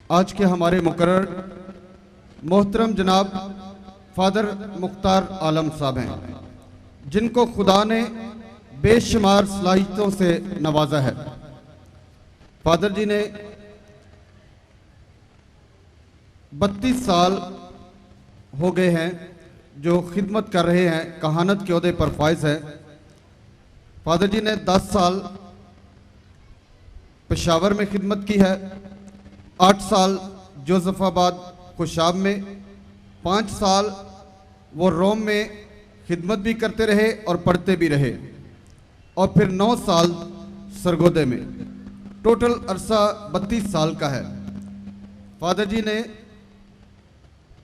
آج کے ہمارے مقرر محترم جناب فادر مختار عالم صاحب ہیں، جن کو خدا نے بے شمار صلاحیتوں سے نوازا ہے۔ فادر جی نے 32 سال ہو گئے ہیں جو خدمت کر رہے ہیں، کہانت کے عہدے پر فائز ہیں۔ فادر جی نے 10 سال پشاور میں خدمت کی ہے، 8 سال جوزف آباد خوشاب میں، 5 سال وہ روم میں خدمت بھی کرتے رہے اور پڑھتے بھی رہے، اور پھر 9 سال سرگودے میں۔ ٹوٹل عرصہ 32 سال کا ہے۔ فادر جی نے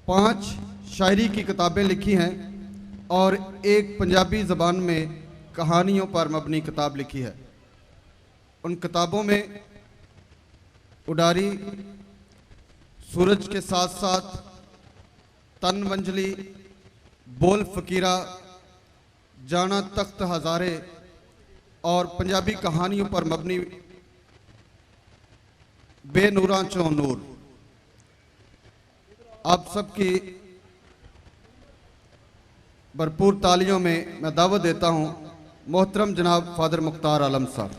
5 شاعری کی کتابیں لکھی ہیں اور ایک پنجابی زبان میں کہانیوں پر مبنی کتاب لکھی ہے۔ ان کتابوں میں اڈاری، سورج کے ساتھ ساتھ، تن منجلی، بول فقیرہ، جانا تخت ہزارے اور پنجابی کہانیوں پر مبنی بے نوراں چوں نور۔ آپ سب کی بھرپور تالیوں میں میں دعوت دیتا ہوں محترم جناب فادر مختار عالم صاحب۔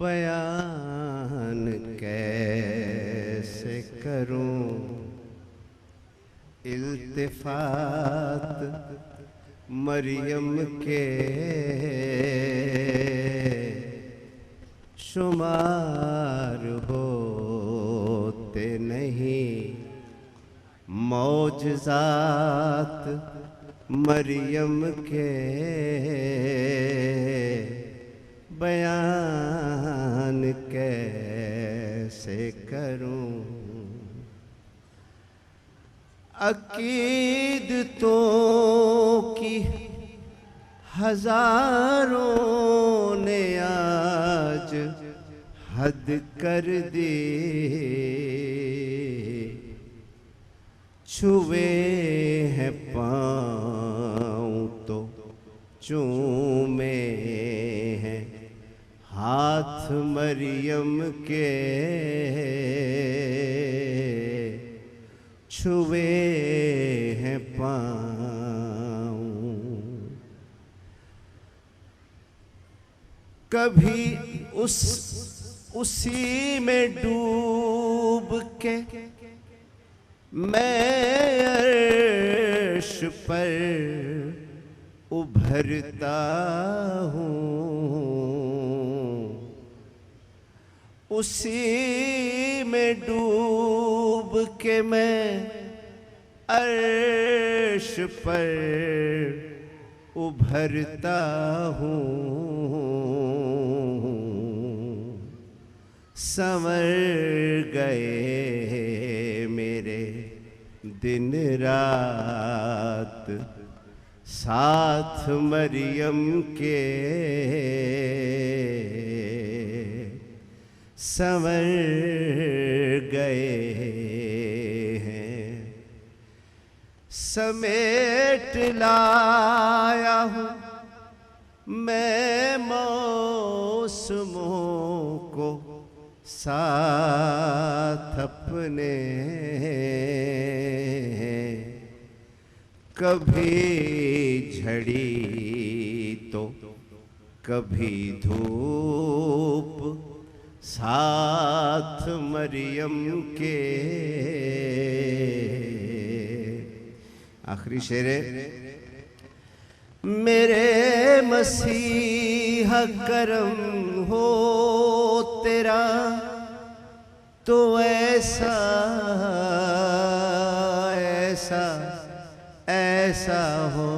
بیان کیسے کروں التفات مریم کے، شمار ہوتے نہیں معجزات مریم کے، بیان کیسے کروں عقیدتوں کی ہزاروں نے آج حد کر دی، چھوے ہیں پاؤں تو چومے ہیں ہاتھ مریم کے، چھوے ہیں پاؤں۔ کبھی اسی میں ڈوب کے میں عرش پر ابھرتا ہوں، اسی میں ڈوب کے میں عرش پر ابھرتا ہوں، سنور گئے میرے دن رات ساتھ مریم کے، سنور گئے ہیں، سمیٹ لایا ہوں میں موسموں کو ساتھ اپنے، کبھی جھڑی تو کبھی دھوپ ساتھ مریم کے۔ آخری شعر ہے، میرے مسیح کرم ہو تیرا تو ایسا ایسا ایسا ہو،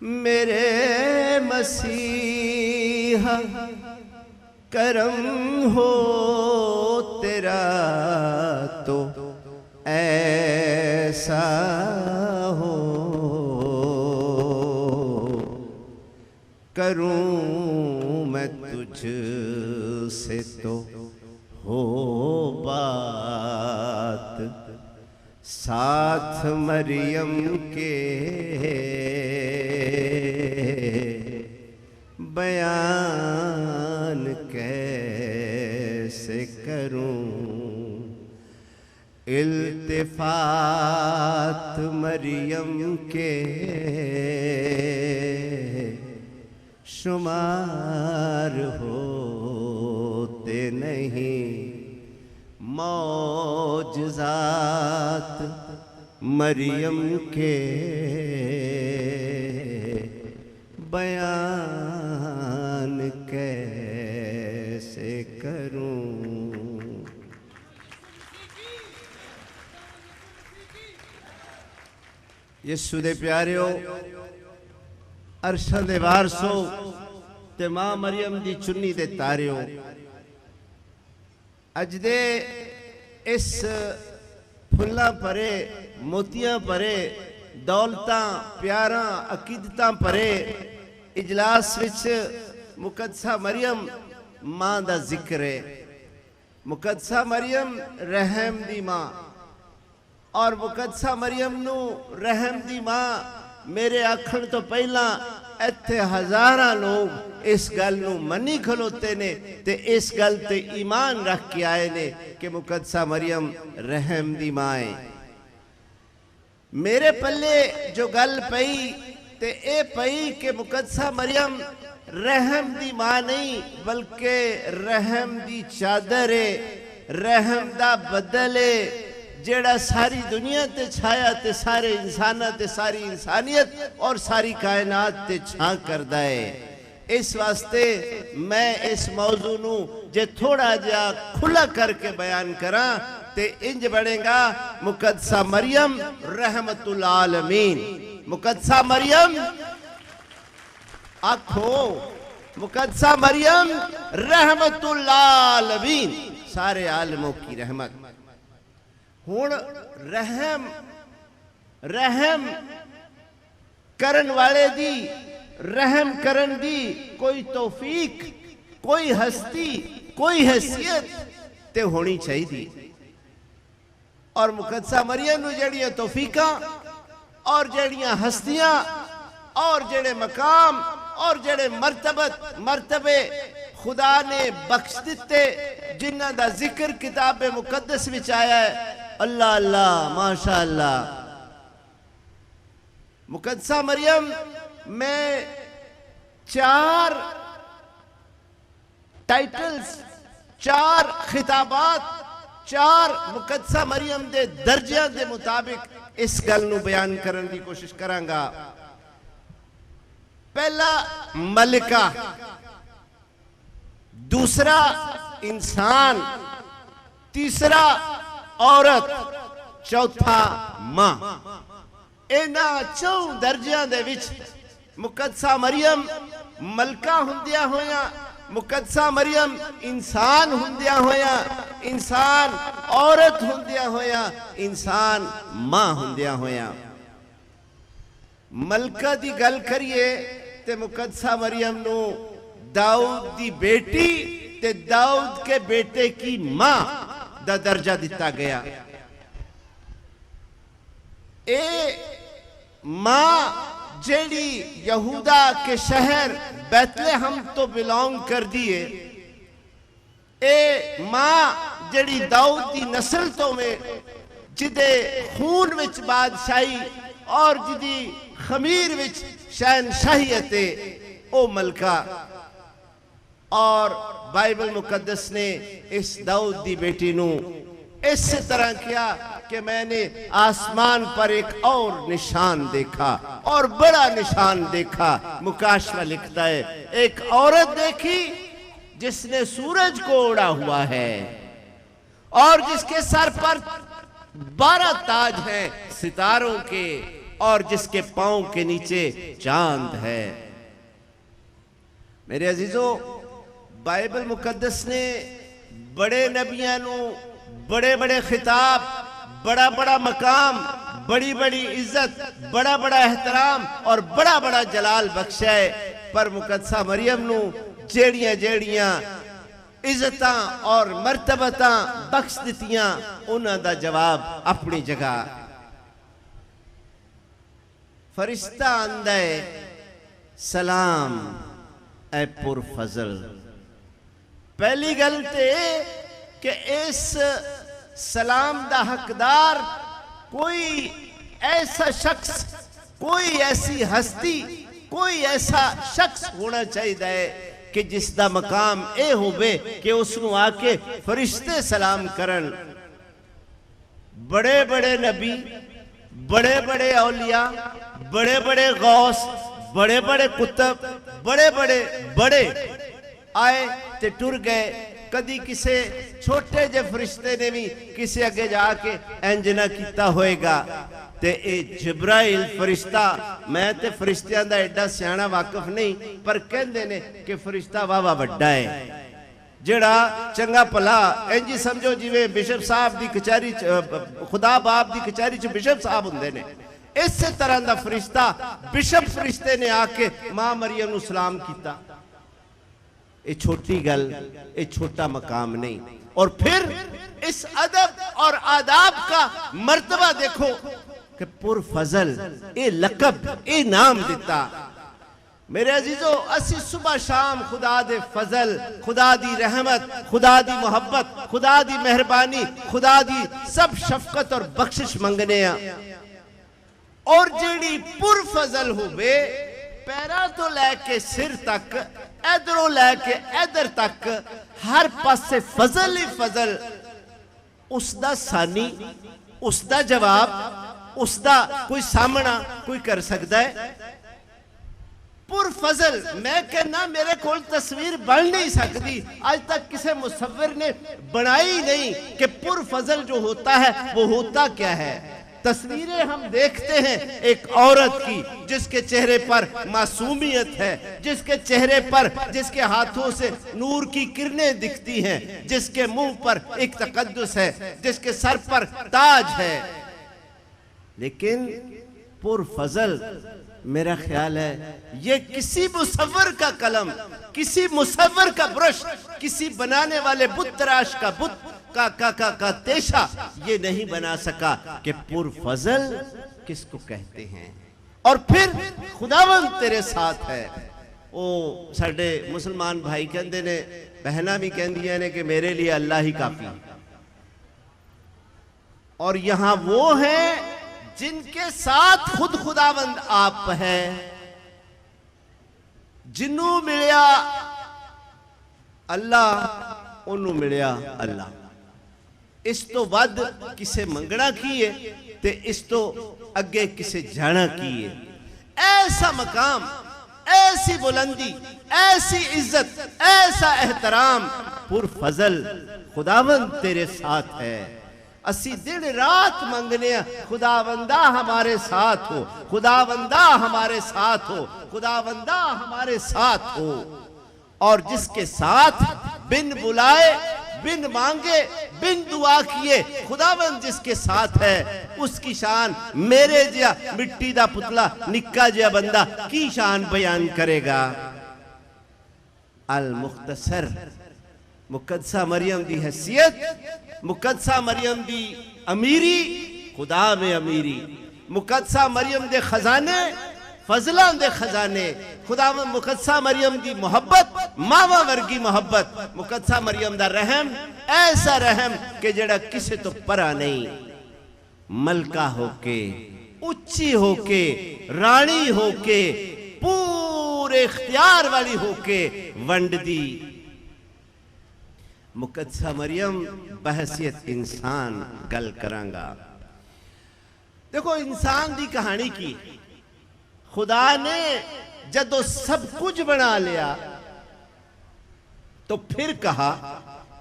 میرے مسیح کرم ہو تیرا تو ایسا हो करूं मैं तुझ से तो हो बात साथ मरियम के बयान कैसे करूं इल्तिफात मरियम के शुमार होते नहीं मौजज़ात मरियम के बयान कैसे करूं। यीशु दे प्यारिओ अरशां दे वारसो ते मां मरियम दी चुन्नी दे तारिओ अज दे इस फुल्लां भरे मोतियां भरे दौलतां प्यारां अकीदतां भरे इजलास विच मुकद्दसा मरियम मां दा जिक्र है। मुकद्दसा मरियम रहम दी मां और मुकद्दसा मरियम नू रहम दी मां मेरे आखण तो पहला इत्थे हज़ारां लोग इस गल नू मनी खलोते ने ते इस गल ते ईमान रख के आए ने कि मुकद्दसा मरियम रहम दी मां है। मेरे पल्ले जो गल पई ते ए पई कि मुकद्दसा मरियम रहम दी मां नहीं बल्कि रहम दी चादर है, रहम दा बदल है जेड़ा सारी दुनिया ते छाया ते सारे इंसाना ते सारी इंसानियत और सारी कायनात ते छां करदा है। इस वास्ते मैं इस मौजू नू जे थोड़ा जा खुला करके बयान करा ते इंज बनेगा मुकद्दसा मरियम रहमतुल आलमीन। मुकद्दसा मरियम आखो मुकद्दसा मरियम रहमतुल आलमीन सारे आलमों की रहमत। हुण रहम रहम करन वाले दी रहम करन दी कोई तौफीक कोई हस्ती कोई हैसियत ते होनी चाहिए और मुकद्दसा मरियम नू जड़ियां तौफीकां और जड़ियां हस्तियां और जड़े मकाम और जड़े मर्तबे खुदा ने बख्श दिते जिन्हां दा जिक्र किताब मुकद्दस विच आया है। अल्लाह अल्लाह माशा अल्लाह। मुकद्दसा मरियम में 4 टाइटल्स 4 खिताबात 4 मुकद्दसा मरियम दे दर्जियां दे मुताबिक इस गल नू बयान करने की कोशिश करांगा। पहला मलिका, दूसरा इंसान, तीसरा औरत, चौथा मां। इन्हां 4 दर्जियां दे विच मुकद्दसा मरियम मलका हुंदियां होया, मुकद्दसा मरियम इंसान हुंदियां होया, इंसान औरत हुंदियां होया, इंसान मां हुंदियां होया। मलका दी गल करिए ते मुकद्दसा मरियम नू दाऊद दी बेटी ते दाऊद के बेटे की मां दा दर्जा दिता गया। ए मां जेड़ी यहूदा के शहर बैतलहम तो बिलोंग कर दिए, ए मां जेड़ी दाऊद दी नस्ल तो में जिदे खून विच बादशाही और जिदी खमीर विच शहनशाहियत है ओ मलका। और बाइबल मुकद्दस ने इस दाऊद दी बेटी नू इस तरह किया कि मैंने आसमान पर एक और निशान देखा और बड़ा निशान देखा। मुकाशवा लिखता है एक औरत देखी जिसने सूरज को ओढ़ा हुआ है और जिसके सर पर 12 ताज हैं सितारों के और जिसके पांव के नीचे चांद है। मेरे अजीजों, बाइबल मुकद्दस ने बड़े नबियां नू बड़े बड़े खिताब, बड़ा बड़ा मकाम, بڑی بڑی عزت، بڑا بڑا احترام اور بڑا بڑا جلال بخشا ہے، پر مقدسہ مریم نو جیڑیاں جیڑیاں عزتاں اور مرتبتاں بخش دیتیاں، انہاں دا جواب اپنی جگہ۔ فرشتہ آندہ ہے سلام اے پر فضل۔ پہلی گل تے کہ اس سلام دا حقدار کوئی ایسا شخص، کوئی ایسی ہستی، کوئی ایسا شخص ہونا چاہیے کہ جس دا مقام اے ہوئے کہ اس نو آ کے فرشتے سلام کرن۔ بڑے بڑے نبی، بڑے بڑے اولیاء، بڑے بڑے غوث، بڑے بڑے کتب، بڑے بڑے آئے تے ٹر گئے۔ کدی کسے چھوٹے جے فرشتے نے بھی کسے اگے جا کے انج نہ کیتا ہوئے گا۔ تے اے جبرائیل فرشتہ، میں تے فرشتیاں دا ایڈا سیانا واقف نہیں، پر کہندے نے کہ فرشتہ واہ بڑا ہے، جڑا چنگا پلا انجی سمجھو جیویں بشپ صاحب دی کچہری، خدا باپ دی کچہری چ بشپ صاحب ہوندے نے، اس طرح دا فرشتہ بشپ فرشتے نے آ کے ماں مریم نو سلام کیتا۔ یہ چھوٹی گل، یہ چھوٹا مقام نہیں۔ اور پھر اس ادب اور آداب کا مرتبہ دیکھو کہ پر فضل، اے لقب، اے نام دیتا۔ میرے عزیزو، اسی صبح شام خدا دے فضل، خدا دی رحمت، خدا دی محبت، خدا دی مہربانی، خدا دی سب شفقت اور بخشش منگنے ہیں، اور جیڑی پر فضل ہوئے پیرا تو لے کے سر تک، ادھروں لے کے ادھر تک، ہر پاسے فضل ہی فضل، اس دا ثانی، اس دا جواب، اس دا کوئی سامنا کوئی کر سکتا ہے؟ پر فضل، میں کہنا میرے کول تصویر بن نہیں سکتی، آج تک کسے مصور نے بنائی نہیں کہ پر فضل جو ہوتا ہے وہ ہوتا کیا ہے۔ تصویریں ہم دیکھتے ہیں ایک عورت کی جس کے چہرے پر معصومیت ہے، جس کے چہرے پر، جس کے ہاتھوں سے نور کی کرنیں دکھتی ہیں، جس کے منہ پر ایک تقدس ہے، جس کے سر پر تاج ہے، لیکن پر فضل میرا خیال ہے یہ کسی مصور کا قلم، کسی مصور کا برش، کسی بنانے والے بت تراش کا بت کا تیشہ یہ نہیں بنا سکا کہ پر فضل کس کو کہتے ہیں۔ اور پھر خداوند تیرے ساتھ ہے۔ او ساڑھے مسلمان بھائی کہندے نے، بہنہ بھی کہندیاں نے کہ میرے لیے اللہ ہی کافی، اور یہاں وہ ہیں جن کے ساتھ خود خداوند آپ ہے۔ جنوں ملیا اللہ، انہوں ملیا اللہ۔ اس تو ود کسے منگنا کیے تے اس تو اگے کسے جانا کیے۔ ایسا مقام، ایسی بلندی، ایسی عزت، ایسا احترام، پر فضل خداوند تیرے ساتھ ہے۔ اسی دن رات منگنے خداوندہ ہمارے ساتھ ہو، خداوندہ ہمارے ساتھ ہو، خداوندہ ہمارے ساتھ ہو۔ اور جس کے ساتھ بن بلائے، بن مانگے، بن دعا کیے خداوند جس کے ساتھ ہے، اس کی شان میرے جیا مٹی دا پتلا نکا جیا بندہ کی شان بیان کرے گا۔ المختصر، مقدسہ مریم دی حیثیت، مقدسہ مریم دی امیری، خدا میں امیری، مقدسہ مریم دے خزانے، فضلان دے خزانے، خدا مقدسہ مریم دی محبت، ماوا ورگی محبت، مقدسہ مریم دا رحم، ایسا رحم کہ جڑا کسے تو پرا نہیں، ملکہ ہو کے، اچھی ہو کے، رانی ہو کے، پورے اختیار والی ہو کے ونڈ دی۔ مقدسہ مریم بحثیت انسان گل کرانگا۔ دیکھو انسان دی کہانی کی، خدا نے جدو سب کچھ بنا لیا تو پھر کہا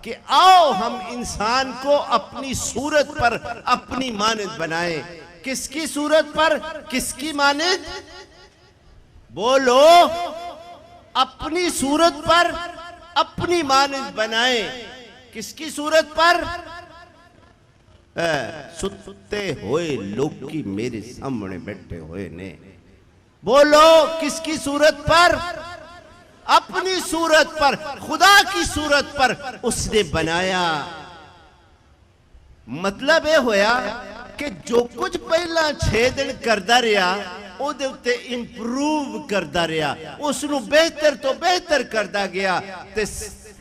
کہ آؤ ہم انسان کو اپنی صورت پر اپنی مانند بنائیں۔ کس کی صورت پر، کس کی مانند؟ بولو، اپنی صورت پر اپنی مانند بنائیں۔ کس کی صورت پر؟ सुते होए लोकी मेरे सामने बैठे हुए ने। बोलो किसकी सूरत पर? अपनी सूरत पर, खुदा की सूरत पर उसने बनाया। मतलब ये होया कि जो कुछ पहला 6 दिन करदा रहा ਉਹਦੇ ਉੱਤੇ ਇੰਪਰੂਵ ਕਰਦਾ ਰਿਹਾ, ਉਸ ਨੂੰ ਬਿਹਤਰ ਤੋਂ ਬਿਹਤਰ ਕਰਦਾ ਗਿਆ। ਤੇ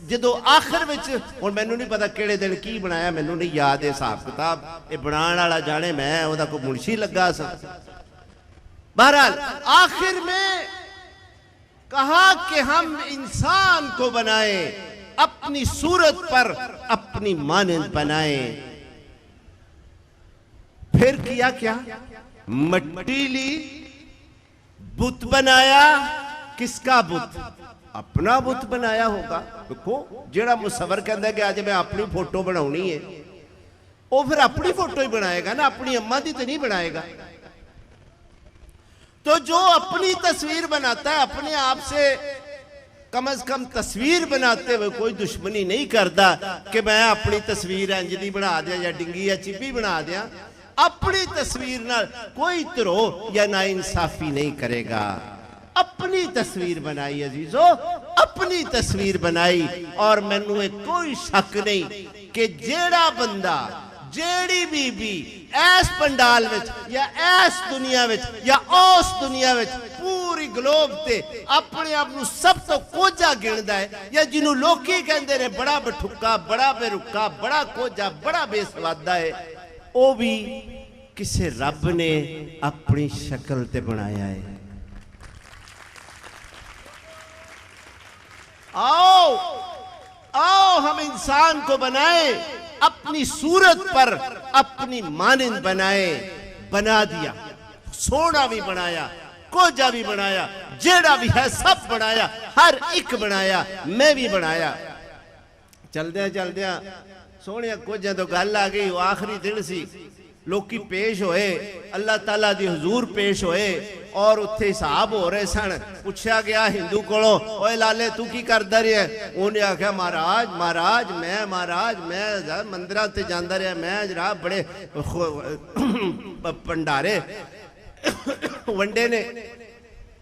ਜਦੋਂ ਆਖਰ ਵਿੱਚ, ਹੁਣ ਮੈਨੂੰ ਨਹੀਂ ਪਤਾ ਕਿਹੜੇ ਦਿਨ ਕੀ ਬਣਾਇਆ, ਮੈਨੂੰ ਨਹੀਂ ਯਾਦ ਇਹ ਹਿਸਾਬ ਕਿਤਾਬ, ਇਹ ਬਣਾਉਣ ਵਾਲਾ ਜਾਣੇ, ਮੈਂ ਉਹਦਾ ਕੋਈ ਮੁਨਸ਼ੀ ਲੱਗਾ ਸਾਂ। बहरहाल आखिर में कहा कि हम इंसान को बनाए, अपनी सूरत पर अपनी मानंद बनाए। फिर किया क्या? मट्टी ली, बुत बनाया। किसका बुत? अपना बुत बनाया होगा। देखो जेड़ा मुसवर कहता है कि आज मैं अपनी फोटो बनानी है, वो फिर अपनी फोटो ही बनाएगा ना, अपनी अम्मा दी तो नहीं बनाएगा। तो जो अपनी तस्वीर बनाता है, अपने आप से कम से कम तस्वीर बनाते हुए कोई दुश्मनी नहीं करता कि मैं अपनी तस्वीर अंजली बना दिया या डिंगी या चिब्बी बना दिया। अपनी तस्वीर नाल कोई धरो या ना इंसाफी नहीं करेगा। अपनी तस्वीर बनाई अजीजो, अपनी तस्वीर बनाई। और मैनू कोई शक नहीं कि जेड़ा बंदा, जेड़ी बीबी ऐस पंडाल विच या ऐस दुनिया विच या उस दुनिया विच पूरी ग्लोब ते अपने आप नू सब तो कोझा गिनदा है, या जिन्हों लोकी कहंदे ने बड़ा बठुका, बड़ा बेरुका, बड़ा कोझा, बड़ा बेसवादा है, वो भी किसे रब ने अपनी शक्ल ते बनाया है। आओ आओ हम इंसान को बनाए, अपनी सूरत पर अपनी मानंद बनाए। बना दिया, सोना भी बनाया, कोजा भी बनाया, जेड़ा भी है सब बनाया, हर एक बनाया, मैं भी बनाया। चलदे सोहणिया कोजा तो गल आ गई। आखिरी दिन सी, लोकी पेश होए, अल्लाह ताला दी हुजूर पेश होए और उत्थे हिसाब हो रहे सन। पूछा गया हिंदू कोलों, ओए लाले तू की करदा रहा? उन्हें आख्या महाराज मैं मंदिरां ते जांदा रहा, मैं जनाब बड़े भंडारे वंडे ने,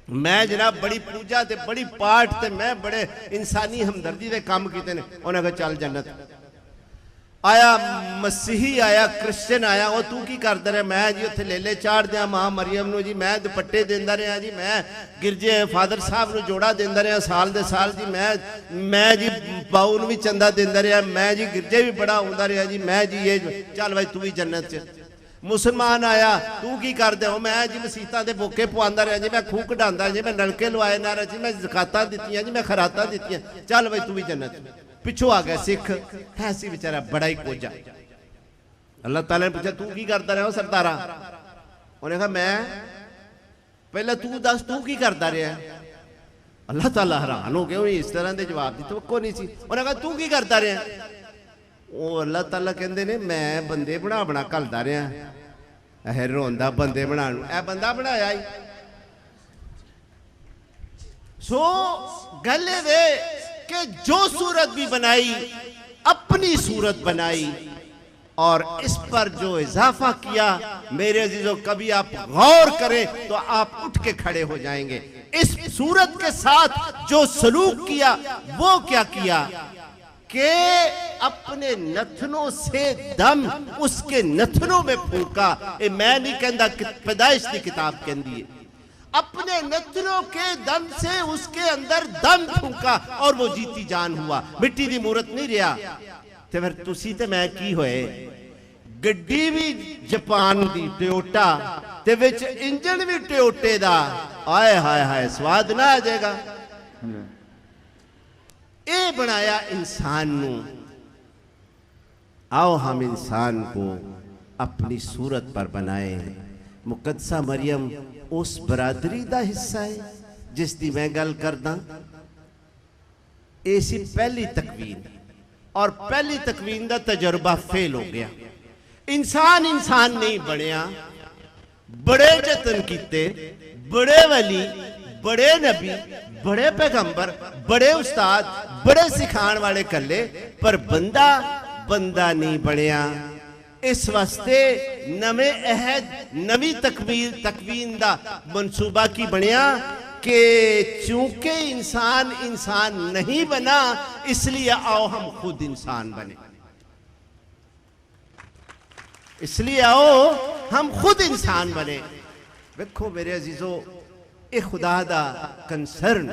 मैं जनाब बड़ी पूजा ते बड़ी पाठ ते मैं बड़े इंसानी हमदर्दी दे काम कीते ने। उन्हें कहा चल जन्नत। आया मसीही आया, क्रिश्चियन आया, वो तू की करदा रहा? मैं जी उत्थे लेले चाड़ दिया मां मरियम नू जी, मैं दुपट्टे देंदा रहा जी, मैं गिरजे फादर साहब नू जोड़ा देंदा रहा साल दे साल जी, मैं जी बाऊ नू भी चंदा देंदा रहा, मैं जी गिरजे भी बड़ा आउंदा रहा जी, मैं जी ये चल भाई तू भी जन्नत च। मुसलमान आया, तू की करदे हो? मैं जी मसीतां दे बोके पवांदा रहा जी, मैं खूह कढांदा जी, मैं नलके लवाए नारा जी, मैं ज़कातां दित्तियां जी, मैं खरातां दित्तियां, चल भाई तू भी जन्नत। पिछों आ गया सिख, है सी बेचारा बड़ा ही कोजा। अल्लाह ताला ने पूछा तू की करता रहा सरदारा? उन्हें कहा मैं। पहले तू दस तू की करता रहा? अल्लाह ताला हैरान हो गया, इस तरह के जवाब की तवक्को नहीं सी। उन्हें कहा तू की करता रहा? वो अल्लाह ताला कहते ने मैं बंदे बना घलदा रहा। है रोंदा बंदे बना, ए बंदा बनाया ही। सो गल वे कि जो सूरत भी बनाई, अपनी सूरत बनाई, और इस पर जो इजाफा किया मेरे अजीजों, कभी आप गौर करें तो आप उठ के खड़े हो जाएंगे। इस सूरत के साथ जो सलूक किया वो क्या किया कि अपने नथनों से दम उसके नथनों में फूका। मैं नहीं कहता पैदाइश की किताब कहती है, अपने नथनों के दम से उसके अंदर दम फूका और वो जीती जान हुआ, मिट्टी की मूरत नहीं रहा। ते फिर तुसी ते मैं की होए? गड्डी भी जापान दी टोयोटा ते विच इंजन भी टोयोटे दा। आए हाय हाय स्वाद ना आ जाएगा। ये बनाया इंसान नू। आओ हम इंसान को अपनी सूरत पर बनाए। मुकद्दसा मरियम उस बरादरी का हिस्सा है जिस दी मैं गल करदा। ऐसी पहली तकवीन, और पहली तकवीन का तजर्बा फेल हो गया। इंसान नहीं बनया, बड़े जतन किते, बड़े वली, बड़े नबी, बड़े पैगंबर, बड़े उस्ताद, बड़े सिखाने वाले कले, पर बंदा नहीं बनया। اس واسطے نویں عہد نویں تکوین دا منصوبہ کی بنیا کہ چونکہ انسان نہیں بنا اس لیے آؤ ہم خود انسان بنے، اس لیے آؤ ہم خود انسان بنے۔ دیکھو میرے عزیزو، اے خدا دا کنسرن،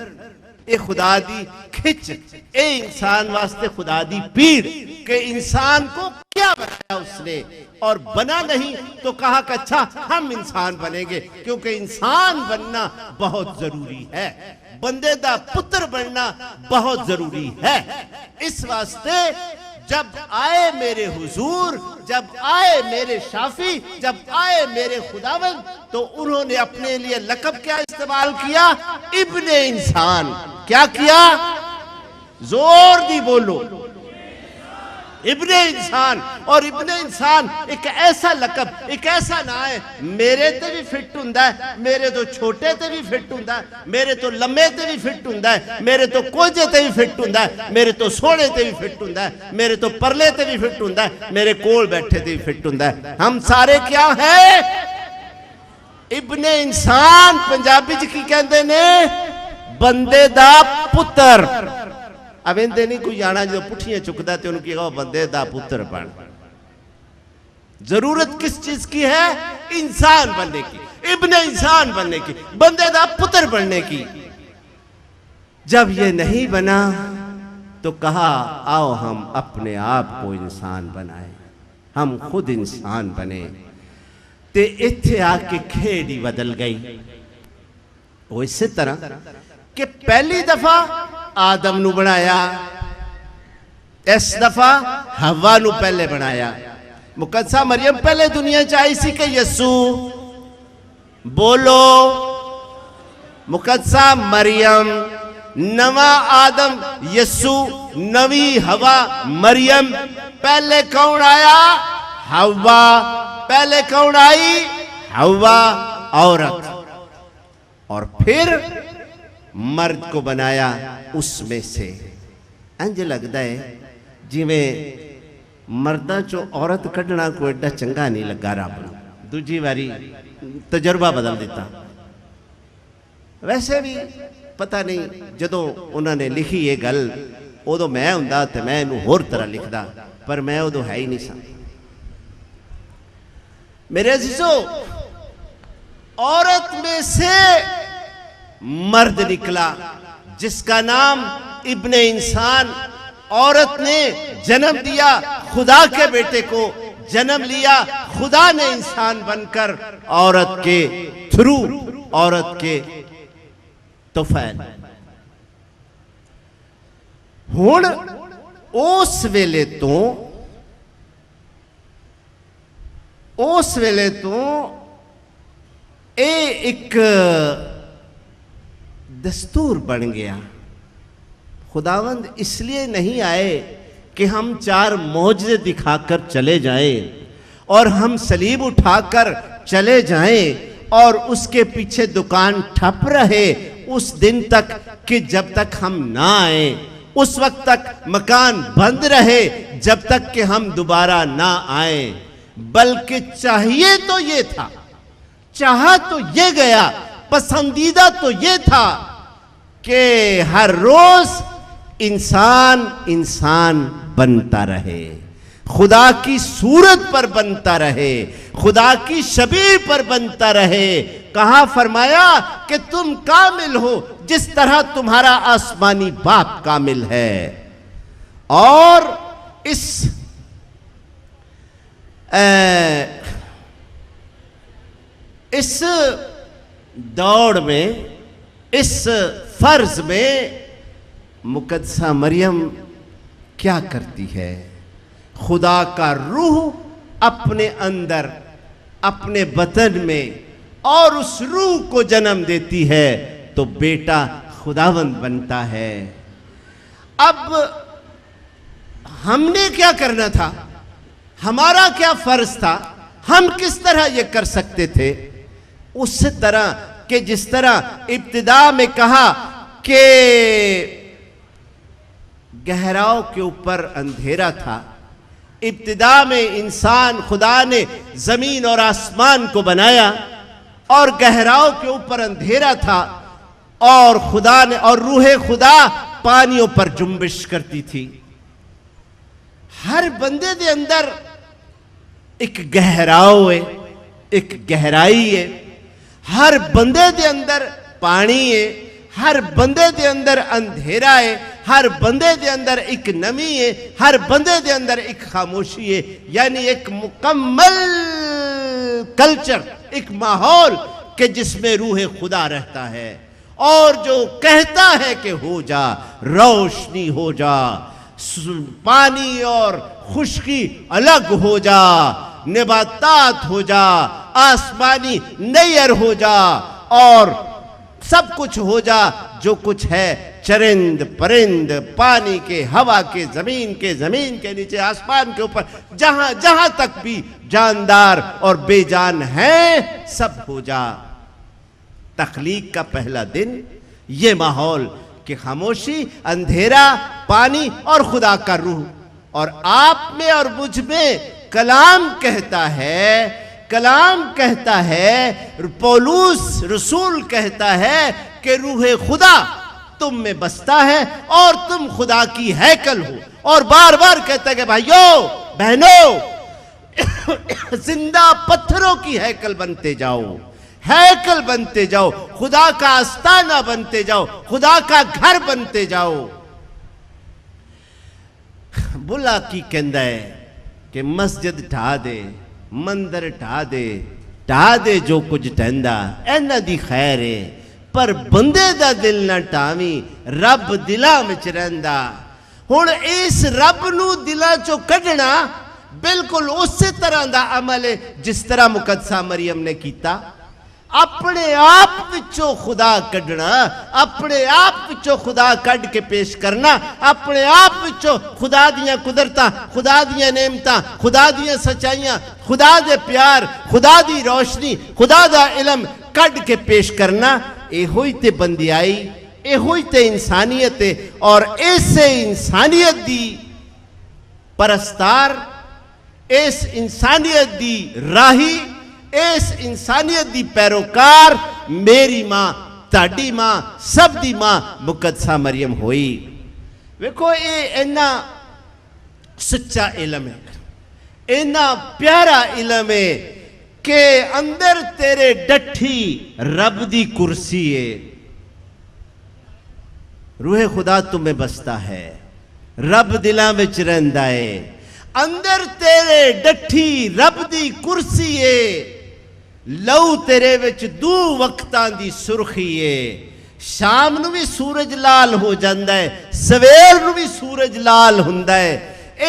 اے خدا دی کھچ، اے انسان واسطے خدا دی پیڑ کہ انسان کو کیا بنایا اس نے، اور بنا نہیں تو کہا کہ اچھا ہم انسان بنیں گے، کیونکہ انسان بننا بہت ضروری ہے، بندے دا پتر بننا بہت ضروری ہے۔ اس واسطے جب آئے میرے حضور، جب آئے میرے شافی، جب آئے میرے خداوند، تو انہوں نے اپنے لیے لقب کیا استعمال کیا؟ ابن انسان۔ کیا کیا؟ زور دی بولو، ابن انسان۔ اور ابن انسان ایک ایسا لقب، ایک ایسا نام ہے، میرے تے بھی فٹ ہوندا ہے، میرے تو چھوٹے تے بھی فٹ ہوندا ہے، میرے تو لمے تے بھی فٹ ہوندا ہے، میرے تو کوجے تے بھی فٹ ہوندا ہے، میرے تو سوڑے تے بھی فٹ ہوندا ہے، میرے تو پرلے تے بھی فٹ ہوندا ہے، میرے کول بیٹھے تے بھی فٹ ہوندا ہے۔ ہم سارے کیا ہیں؟ ابن انسان۔ پنجابی جی کی کہندے نے؟ بندے دا پتر۔ اب اندے نہیں کوئی جانا جو پٹھیاں چکدا تے انہوں کی کہا بندے دا پتر بن۔ ضرورت کس چیز کی ہے؟ انسان بننے کی، ابن انسان بننے کی، بندے دا پتر بننے کی۔ جب یہ نہیں بنا تو کہا آؤ ہم اپنے آپ کو انسان بنائیں، ہم خود انسان بنے۔ تے اتھے آ کے کھیڑی بدل گئی۔ وہ اسی طرح کہ پہلی دفعہ آدم نو بنایا، اس دفعہ حوا نو پہلے بنایا۔ مقدسہ مریم پہلے دنیا چاہی سی کہ یسوع بولو، مقدسہ مریم، نواں آدم یسوع، نوی حوا مریم۔ پہلے کون آیا؟ حوا۔ پہلے کون آئی؟ حوا، عورت۔ اور پھر مرد کو بنایا اس میں سے۔ انج لگتا ہے جی میں مردہ چو عورت کڑنا کو ایڈا چنگا نہیں لگا رب نو، دوجی باری تجربہ بدل دیتا۔ ویسے بھی پتہ نہیں جدوں انہوں نے لکھی یہ گل ادو میں ہوندا تے میں انہوں ہور طرح لکھدا، پر میں ادو ہے ہی نہیں سا۔ میرے عزیزو، عورت میں سے مرد نکلا جس کا نام ابن انسان۔ عورت نے جنم دیا، خدا کے بیٹے کو جنم لیا، خدا نے انسان بن کر عورت کے تھرو، عورت کے توفیل۔ ہون اس ویلے تو اے ایک دستور بن گیا۔ خداوند اس لیے نہیں آئے کہ ہم چار معجزے دکھا کر چلے جائیں اور ہم صلیب اٹھا کر چلے جائیں اور اس کے پیچھے دکان ٹھپ رہے اس دن تک کہ جب تک ہم نہ آئیں، اس وقت تک مکان بند رہے جب تک کہ ہم دوبارہ نہ آئیں، بلکہ چاہیے تو یہ تھا، چاہا تو یہ گیا، پسندیدہ تو یہ تھا کہ ہر روز انسان بنتا رہے، خدا کی صورت پر بنتا رہے، خدا کی شبیہ پر بنتا رہے۔ کہا فرمایا کہ تم کامل ہو جس طرح تمہارا آسمانی باپ کامل ہے۔ اور اس دوڑ میں، اس فرض میں مقدسہ مریم کیا کرتی ہے؟ خدا کا روح اپنے اندر، اپنے بطن میں، اور اس روح کو جنم دیتی ہے تو بیٹا خداوند بنتا ہے۔ اب ہم نے کیا کرنا تھا؟ ہمارا کیا فرض تھا؟ ہم کس طرح یہ کر سکتے تھے؟ اس طرح کہ جس طرح ابتدا میں کہا کہ گہراؤں کے اوپر اندھیرا تھا، ابتدا میں انسان خدا نے زمین اور آسمان کو بنایا اور گہراؤں کے اوپر اندھیرا تھا اور خدا نے اور روح خدا پانیوں پر جنبش کرتی تھی. ہر بندے دے اندر ایک گہراؤ ہے، ایک گہرائی ہے. ہر بندے دے اندر پانی ہے، ہر بندے دے اندر اندھیرا ہے، ہر بندے دے اندر ایک نمی ہے، ہر بندے دے اندر ایک خاموشی ہے. یعنی ایک مکمل کلچر، ایک ماحول کہ جس میں روح خدا رہتا ہے اور جو کہتا ہے کہ ہو جا، روشنی ہو جا، پانی اور خشکی الگ ہو جا، نباتات ہو جا، آسمانی نیر ہو جا اور سب کچھ ہو جا جو کچھ ہے، چرند پرند، پانی کے، ہوا کے، زمین کے نیچے، آسمان کے اوپر، جہاں جہاں تک بھی جاندار اور بے جان ہیں، سب ہو جا. تخلیق کا پہلا دن یہ ماحول کہ خاموشی، اندھیرا، پانی اور خدا کا روح. اور آپ میں اور مجھ میں کلام کہتا ہے، پولس رسول کہتا ہے کہ روح خدا تم میں بستا ہے اور تم خدا کی ہیکل ہو. اور بار بار کہتا ہے کہ بھائیو بہنوں، زندہ پتھروں کی ہیکل بنتے جاؤ، خدا کا آستانہ بنتے جاؤ، خدا کا گھر بنتے جاؤ. بلا کی کہندا ہے کہ مسجد ٹھا دے، مندر ٹھا دے جو کچھ ٹہندا اینا دی خیر ہے، پر بندے دا دل نہ ٹاویں، رب دلاں وچ رہندا. ہن اس رب نو دلاں چوں کڈنا بالکل اسی طرح دا عمل ہے جس طرح مقدسہ مریم نے کیتا. اپنے آپ وچوں خدا کڈنا، اپنے آپ وچوں خدا کڈ کے پیش کرنا، اپنے آپ وچوں خدا دیاں قدرتاں، خدا دیاں نعمتاں، خدا دیاں سچائیاں، خدا دے پیار، خدا دی روشنی، خدا دا علم کڈ کے پیش کرنا، اے ہوئی تے بندیائی، اے ہوئی تے انسانیت ہے. اور ایسے انسانیت دی پرستار، اس انسانیت دی راہی، اس انسانیت دی پیروکار میری ماں، تاڑی ماں، سب دی ماں مقدسہ مریم ہوئی. ویکھو اے اینا سچا علم ہے، اینا پیارا علم ہے کہ اندر تیرے ڈٹھی رب دی کرسی ہے. روح خدا تمہیں بستا ہے، رب دلاں وچ رہندا ہے، اندر تیرے ڈٹھی رب دی کرسی ہے. لو تیرے وچ دو وقتاں دی سرخی ہے، شام نو بھی سورج لال ہو جاندا ہے، سویر نو بھی سورج لال ہوندا ہے.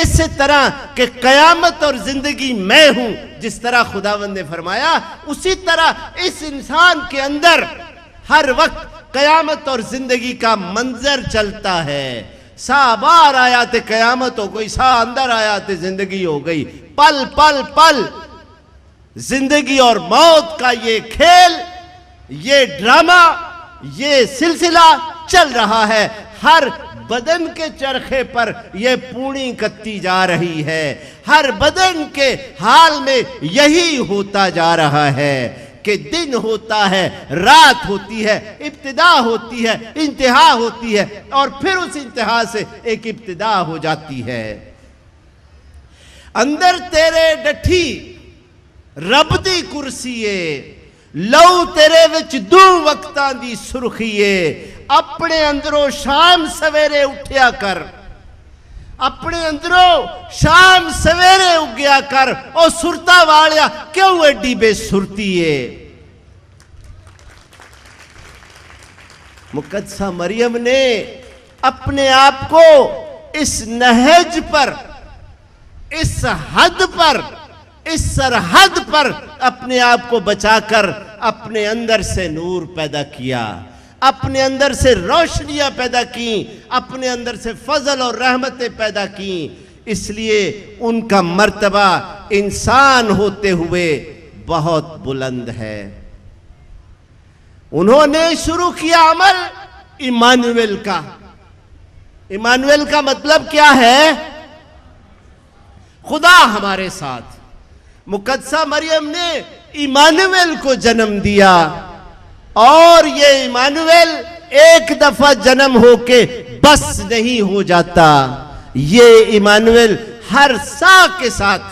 اسی طرح کہ قیامت اور زندگی میں ہوں، جس طرح خداوند نے فرمایا، اسی طرح اس انسان کے اندر ہر وقت قیامت اور زندگی کا منظر چلتا ہے. سا باہر آیا تے قیامت ہو گئی، سا اندر آیا تے زندگی ہو گئی. پل پل پل زندگی اور موت کا یہ کھیل، یہ ڈرامہ، یہ سلسلہ چل رہا ہے. ہر بدن کے چرخے پر یہ پونی کتی جا رہی ہے، ہر بدن کے حال میں یہی ہوتا جا رہا ہے کہ دن ہوتا ہے، رات ہوتی ہے، ابتدا ہوتی ہے، انتہا ہوتی ہے، اور پھر اس انتہا سے ایک ابتدا ہو جاتی ہے. اندر تیرے ڈٹھی رب دی کرسی ہے، لو تیرے وچ دو وقتاں دی سرخی ہے. اپنے اندروں شام سویرے اٹھیا کر، اپنے اندروں شام سویرے اگیا کر. او سرتا والیا کیوں ایڈی بے سرتی ہے؟ مقدسہ مریم نے اپنے آپ کو اس نہج پر، اس حد پر، اس سرحد پر اپنے آپ کو بچا کر اپنے اندر سے نور پیدا کیا، اپنے اندر سے روشنیاں پیدا کی، اپنے اندر سے فضل اور رحمتیں پیدا کی. اس لیے ان کا مرتبہ انسان ہوتے ہوئے بہت بلند ہے. انہوں نے شروع کیا عمل ایمانویل کا. ایمانویل کا مطلب کیا ہے؟ خدا ہمارے ساتھ. مقدسہ مریم نے ایمانویل کو جنم دیا اور یہ ایمانویل ایک دفعہ جنم ہو کے بس نہیں ہو جاتا. یہ ایمانویل ہر سا کے ساتھ،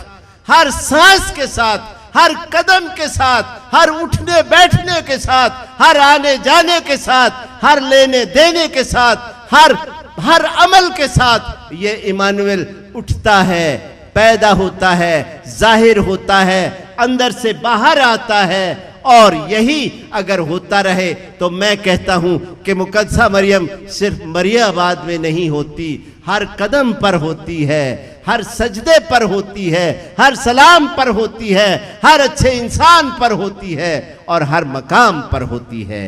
ہر سانس کے ساتھ، ہر قدم کے ساتھ، ہر اٹھنے بیٹھنے کے ساتھ، ہر آنے جانے کے ساتھ، ہر لینے دینے کے ساتھ، ہر عمل کے ساتھ یہ ایمانویل اٹھتا ہے، پیدا ہوتا ہے، ظاہر ہوتا ہے، اندر سے باہر آتا ہے. اور یہی اگر ہوتا رہے تو میں کہتا ہوں کہ مقدسہ مریم صرف مریم آباد میں نہیں ہوتی، ہر قدم پر ہوتی ہے، ہر سجدے پر ہوتی ہے، ہر سلام پر ہوتی ہے، ہر اچھے انسان پر ہوتی ہے اور ہر مقام پر ہوتی ہے.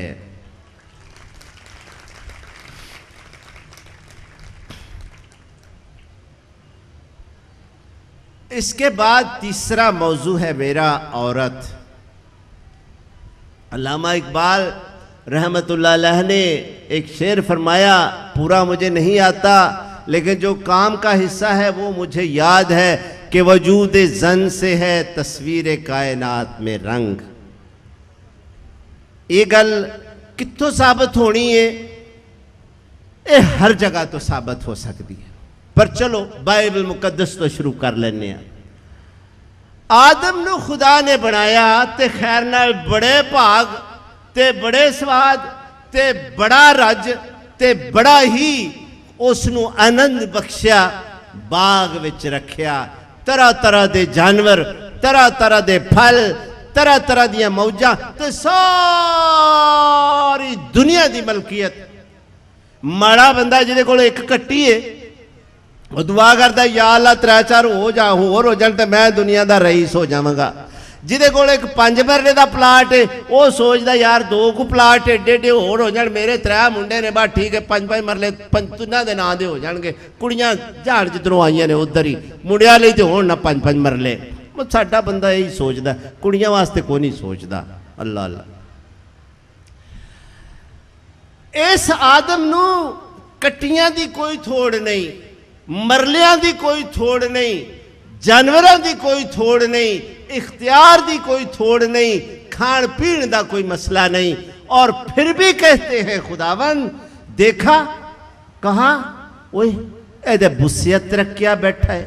اس کے بعد تیسرا موضوع ہے میرا عورت. علامہ اقبال رحمت اللہ علیہ نے ایک شعر فرمایا، پورا مجھے نہیں آتا لیکن جو کام کا حصہ ہے وہ مجھے یاد ہے کہ وجود زن سے ہے تصویر کائنات میں رنگ. یہ گل کتوں ثابت ہونی ہے؟ یہ ہر جگہ تو ثابت ہو سکتی ہے، پر چلو بائبل مقدس تو شروع کر لینے ہیں. آدم نو خدا نے بنایا تے خیر نال بڑے بھاگ تے بڑے سواد تے بڑا رج تے بڑا ہی اس نو آنند بخشیا، باغ وچ رکھیا. طرح طرح دے جانور، طرح طرح دے پھل، طرح طرح دیاں موجاں تے ساری دنیا دی ملکیت. ماڑا بندہ جدے کول ایک کٹی ہے وہ دعا کرتا ہے یا اللہ 3-4 ہو جان تے میں دنیا دا رئیس ہو جاواں گا. جدے کول ایک 5 مرلے دا پلاٹ ہے وہ سوچدا یار 2 کو پلاٹ ایڈے ہو جان، میرے 3 منڈے نے بات ٹھیک ہے 5 مرلے تنہاں دے نام دے ہو جان گے. کڑیاں جھاڑ جدروں آئیاں نے ادھر ہی، منڈیاں لئی تے ہون نہ 5 مرلے. ساڈا بندہ یہی سوچدا، کڑیاں واسطے کوئی نہیں سوچدا. اللہ اللہ. اس آدم نو کٹیاں دی کوئی تھوڑ نہیں، مرلیاں دی کوئی تھوڑ نہیں، جانوراں دی کوئی تھوڑ نہیں، اختیار دی کوئی تھوڑ نہیں، کھان پین دا کوئی مسئلہ نہیں. اور پھر بھی کہتے ہیں خداوند دیکھا کہاں اوہ اے دے بسیت رکھیا بیٹھا ہے،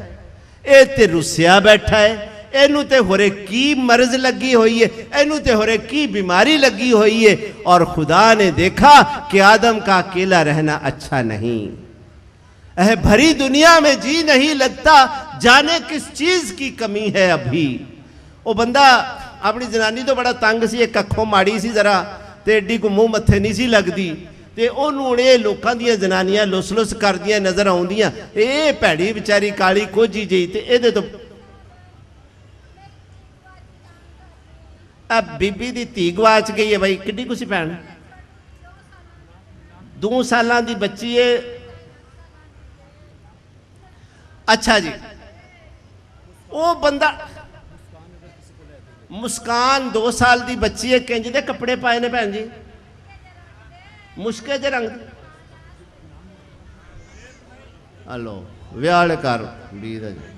اے تے رسیا بیٹھا ہے، اینو تے ہورے کی مرض لگی ہوئی ہے، اینو تے ہورے کی بیماری لگی ہوئی ہے. اور خدا نے دیکھا کہ آدم کا اکیلا رہنا اچھا نہیں، بھری دنیا میں جی نہیں لگتا، جانے کس چیز کی کمی ہے ابھی. وہ بندہ اپنی زنانی تو بڑا تنگ سی، ایک اکھوں ماڑی سی ذرا تے ایڈی کو منہ متھے نہیں سی لگدی تے انہوں نے لوکاں دیاں زنانیاں لس لس کر دیاں نظر آؤندیاں. اے پیڑی بیچاری کالی کوجی جی تے اے دے تو اب بی بی دی تھی گواچ گئی ہے. بھائی کڈی کو سی پہن 2 سالاں دی بچی ہے. اچھا جی وہ بندہ مسکان 2 سال دی بچی ہے، کنج دے کپڑے پائے نے بہن جی، مشکے جے رنگ ہلو ویاڑ کر بید جی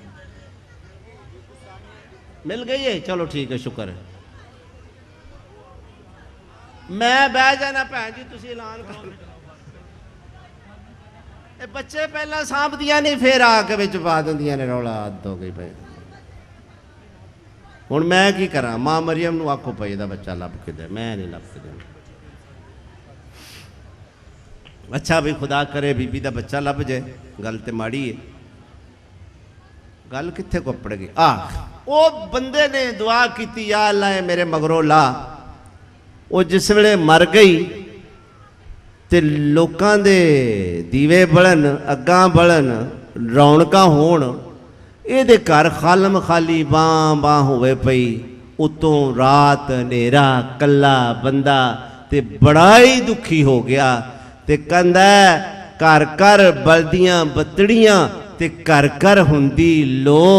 مل گئی ہے. چلو ٹھیک ہے، شکر ہے. میں بہ جانا بہن جی، تسی اعلان کر بچے پہلا سانپ دیا نہیں پھر آ کے بچ پا دیا نے رولا عادت ہو گئی. بھائی ہوں میں کی کراں؟ ماں مریم نو آکھو پئی دا بچہ لب کے دے، میں نہیں لب کے دے. اچھا بھی خدا کرے بی بی دا بچہ لب جائے، گل تے ماڑی ہے. گل کتھے کو پڑ گئی؟ وہ بندے نے دعا کیتی یا اللہ ہے میرے مگروں لا. وہ جس ویلے مر گئی تے لوکاں دے دیوے بڑھن، اگاں بڑھن، رونقاں ہون، اے دے گھر خالم خالی باں ہوئے پئی. اتوں رات نیرا کلا بندہ تے بڑا ہی دکھی ہو گیا تے کہندا گھر گھر بلدیاں بتڑیاں تے گھر گھر ہوندی لو،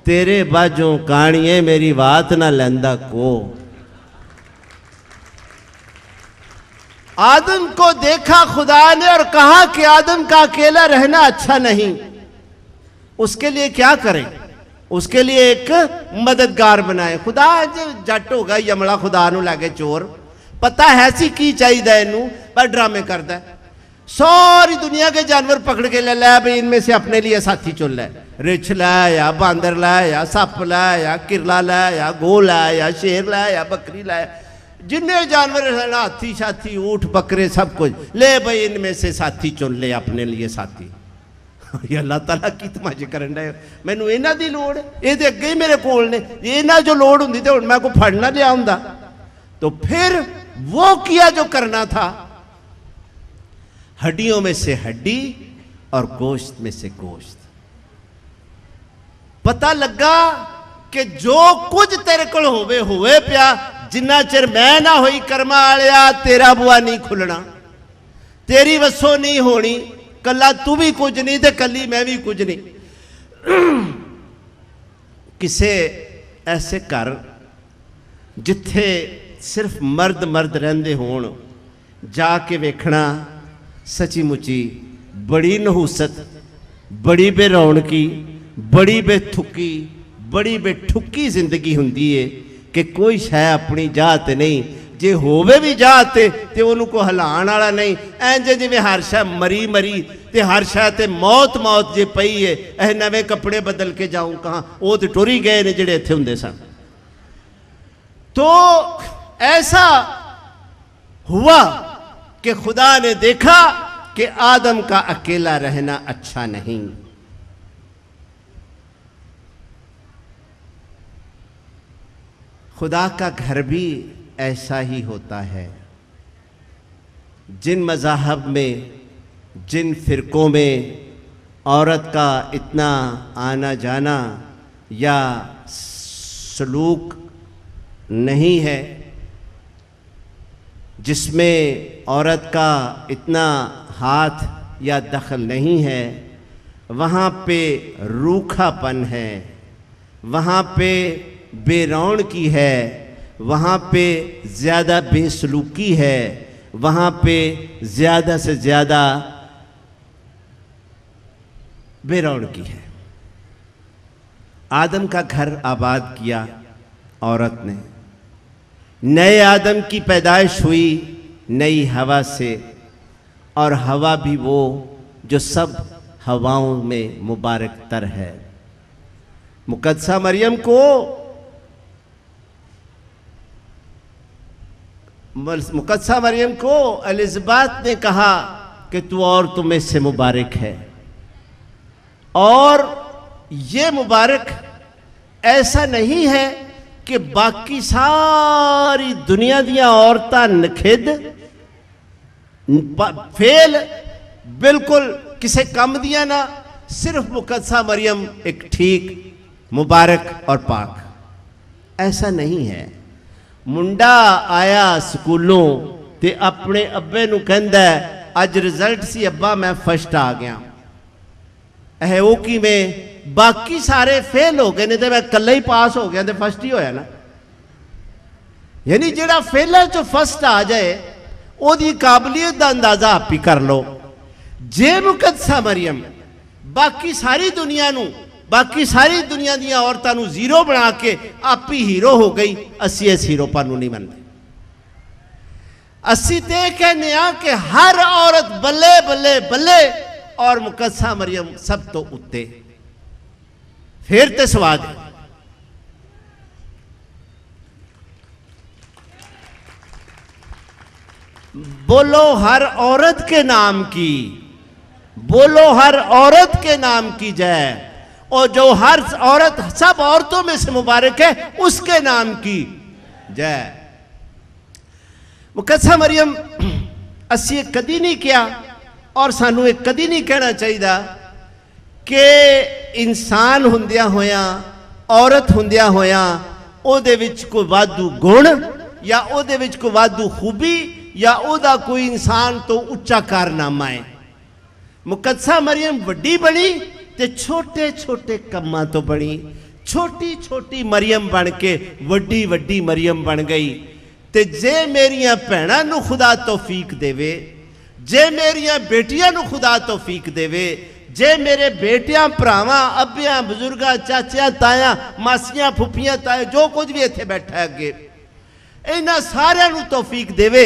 تیرے باجوں کہانیے میری بات نہ لیندا کو. آدم کو دیکھا خدا نے اور کہا کہ آدم کا اکیلا رہنا اچھا نہیں. اس کے لیے کیا کریں؟ उसके लिए एक मददगार बनाए। खुदा जट होगा यमला खुदा नूं लैके चोर, पता है सी की चाहिए इनू, पर ड्रामे करता है। सारी दुनिया के जानवर पकड़ के ले ला भाई, इनमें से अपने लिए साथी चुन ले। रिछ लाया, बांदर लाया, सप लाया, किरला लाया, गो लाया, शेर लाया, बकरी लाया, जिन्ने जानवर हैं हाथी साथी ऊँट बकरे सब कुछ ले भाई, इनमें से साथी चुन ले अपने लिए साथी। ये अल्लाह ताला की तमाशे करन दे, मैनू इन्हां दी लोड़, ये ते अगे ही मेरे कोल ने, इन्हां जो लोड़ हुंदी ते हुण मैं कोई फड़ ना लिया हुंदा। तो फिर वो किया जो करना था, हड्डियों में से हड्डी और गोश्त में से गोश्त। पता लगा कि जो कुछ तेरे कोल होवे पिया, जिन्ना चिर मैं ना होई कर्मा वालिया तेरा बुआ नहीं खुलना, तेरी वसो नहीं होनी, कला तू भी कुछ नहीं ते कली मैं भी कुछ नहीं। किसे ऐसे घर जिथे सिर्फ मर्द मर्द रहिंदे होण, जाके वेखना सची मुची बड़ी नहूसत, बड़ी बेरौनकी, बड़ी बेथुकी, बड़ी बेठुकी जिंदगी हुंदी है कि कोई शै अपनी जात नहीं, जे होवे भी जात ते उन्हों को हिलाण वाला नहीं। इंज जिवें हर शै मरी मरी ते हर शै ते मौत मौत जे पई है, ऐ नवे कपड़े बदल के जाऊं कहाँ, वो तो टुरी गए ने जिहड़े इत्थे हुंदे सन। तो ऐसा हुआ कि खुदा ने देखा कि आदम का अकेला रहना अच्छा नहीं। खुदा का घर भी ऐसा ही होता है। जिन मज़ाहब में, जिन फ़िरक़ों में औरत का इतना आना जाना या सलूक नहीं है, जिसमें औरत का इतना हाथ या दखल नहीं है, वहाँ पे रूखापन है, वहाँ पे बेरौनकी है, वहाँ पे ज़्यादा बेसलूकी है, वहाँ पे ज़्यादा से ज़्यादा बेरौनकी है। आदम का घर आबाद किया औरत ने, नए आदम की पैदाइश हुई नई हवा से, और हवा भी वो जो सब हवाओं में मुबारक तर है। मुकद्दसा मरियम को एलिज़ाबेथ ने कहा कि तू औरतों में से मुबारक है, और ये मुबारक ऐसा नहीं है कि बाकी सारी दुनिया दियां औरतां नखिद फेल बिल्कुल किसे कम दिया ना, सिर्फ मुकद्दसा मरियम एक ठीक मुबारक और पाक, ऐसा नहीं है। मुंडा आया स्कूलों ते अपने अब्बे नू कहंदा अज रिजल्ट सी अब्बा मैं फर्स्ट आ गया, है वो कि मैं बाकी सारे फेल हो गए ने ते मैं कल्ला ही पास हो गया ते फर्स्ट ही होया ना। यानी जेड़ा फेलर चो फर्स्ट आ जाए ओदी काबलियत दा अंदाजा आप ही कर लो। जे मुकद्दसा मरियम बाकी सारी दुनिया दियां औरतां नू जीरो बना के आप ही हीरो हो गई, असी इस हीरोपन नू नहीं मनते। असी ते कहने आ कि हर औरत बल्ले बल्ले बल्ले और मुकद्दसा मरियम सब तो उत्ते। फिर ते स्वाद बोलो हर औरत के नाम की, बोलो हर औरत के नाम की जय, और जो हर औरत सब औरतों में से मुबारक है उसके नाम की जय। मुकद्दसा मरियम असी कदी नहीं किया और सानू एक कदी नहीं कहना चाहिए कि इंसान हुंदिया होया, औरत हुंदिया होया ओदे विच कोई वाधू गुण या ओदे विच कोई वाधू खूबी या ओदा कोई इंसान तो उच्चा कारनामा है। मुकद्दसा मरियम वड्डी बनी ते छोटे छोटे कम्मां तो बनी, छोटी छोटी मरियम बन के वड्डी वड्डी मरियम बन गई। ते जे मेरियां भैणां नूं खुदा तौफीक देवे, जे मेरियां बेटियां नूं खुदा तौफीक देवे, जे मेरे बेटियां भरावां अब्बियां बजुर्गां चाचियां तायां मासियां फुफियां ताए जो कुछ भी इत्थे बैठा है अगे इन्हां सारियां नूं तौफीक देवे